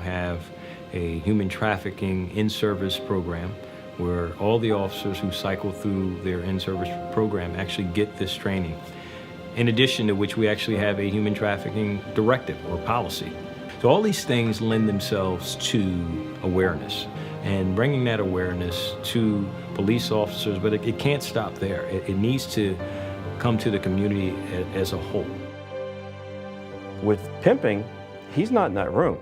have a human trafficking in-service program where all the officers who cycle through their in-service program actually get this training. In addition to which, we actually have a human trafficking directive or policy. So all these things lend themselves to awareness and bringing that awareness to police officers, but it can't stop there. It needs to come to the community as a whole. With pimping, he's not in that room.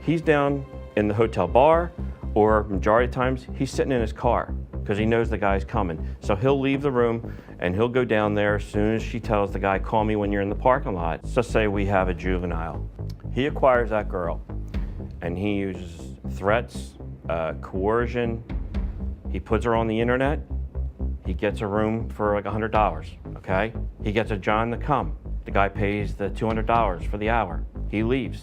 He's down in the hotel bar, or majority of times, he's sitting in his car because he knows the guy's coming. So he'll leave the room and he'll go down there as soon as she tells the guy, call me when you're in the parking lot. Let's just say we have a juvenile. He acquires that girl and he uses threats, coercion. He puts her on the internet. He gets a room for like $100, okay? He gets a John to come. The guy pays the $200 for the hour. He leaves.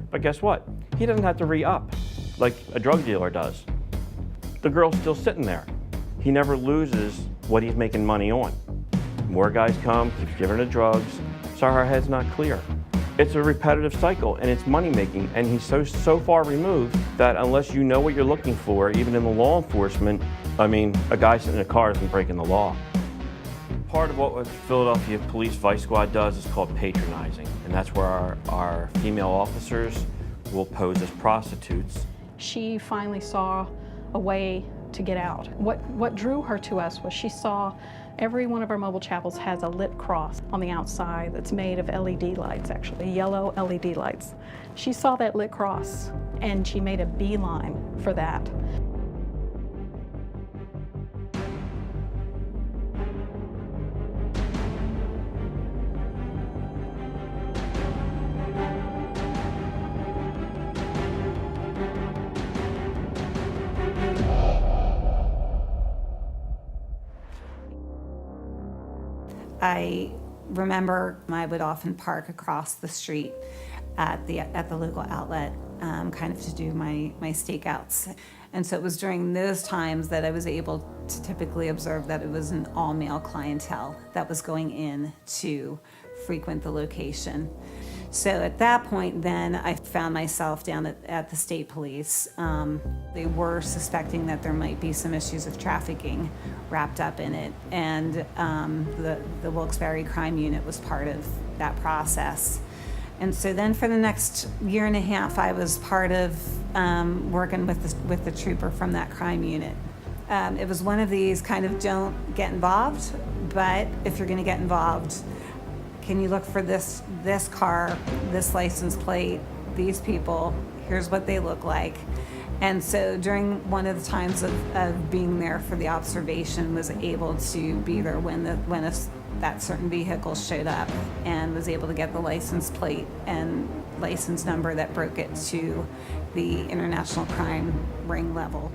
But guess what? He doesn't have to re-up like a drug dealer does. The girl's still sitting there. He never loses what he's making money on. More guys come, keeps giving her drugs, so her head's not clear. It's a repetitive cycle and it's money making, and he's so far removed that unless you know what you're looking for, even in the law enforcement, I mean, a guy sitting in a car isn't breaking the law. Part of what Philadelphia Police Vice Squad does is called patronizing, and that's where our female officers will pose as prostitutes. She finally saw a way to get out. What drew her to us was she saw every one of our mobile chapels has a lit cross on the outside that's made of LED lights, actually, yellow LED lights. She saw that lit cross and she made a beeline for that. I remember I would often park across the street at the local outlet, kind of to do my stakeouts. And so it was during those times that I was able to typically observe that it was an all-male clientele that was going in to frequent the location. So at that point then, I found myself down at the state police. They were suspecting that there might be some issues of trafficking wrapped up in it, and the Wilkes-Barre Crime Unit was part of that process. And so then for the next year and a half, I was part of working with the trooper from that crime unit. It was one of these kind of don't get involved, but if you're gonna get involved, can you look for this car, this license plate, these people, here's what they look like. And so during one of the times of being there for the observation, was able to be there when that certain vehicle showed up, and was able to get the license plate and license number that broke it to the international crime ring level.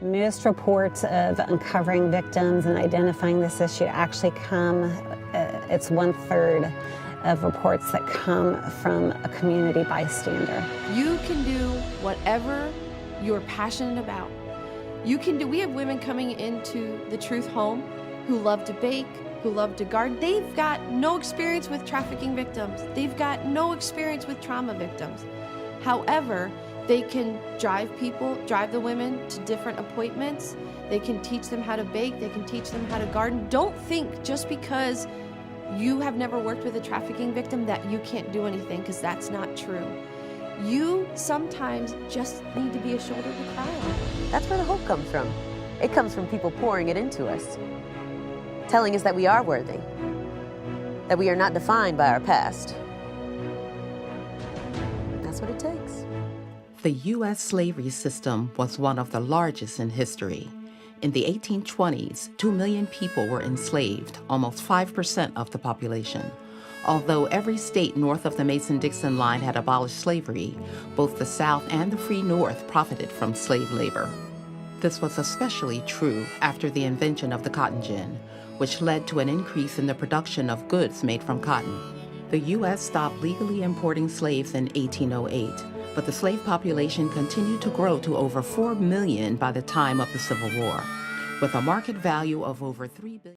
Most reports of uncovering victims and identifying this issue actually come, it's 1/3 of reports that come from a community bystander. You can do whatever you're passionate about. We have women coming into the Truth Home who love to bake, who love to garden. They've got no experience with trafficking victims. They've got no experience with trauma victims. However, they can drive the women to different appointments. They can teach them how to bake. They can teach them how to garden. Don't think just because you have never worked with a trafficking victim that you can't do anything, because that's not true. You sometimes just need to be a shoulder to cry on. That's where the hope comes from. It comes from people pouring it into us, telling us that we are worthy, that we are not defined by our past. That's what it takes. The U.S. slavery system was one of the largest in history. In the 1820s, 2 million people were enslaved, almost 5% of the population. Although every state north of the Mason-Dixon line had abolished slavery, both the South and the Free North profited from slave labor. This was especially true after the invention of the cotton gin, which led to an increase in the production of goods made from cotton. The U.S. stopped legally importing slaves in 1808, but the slave population continued to grow to over 4 million by the time of the Civil War, with a market value of over $3 billion.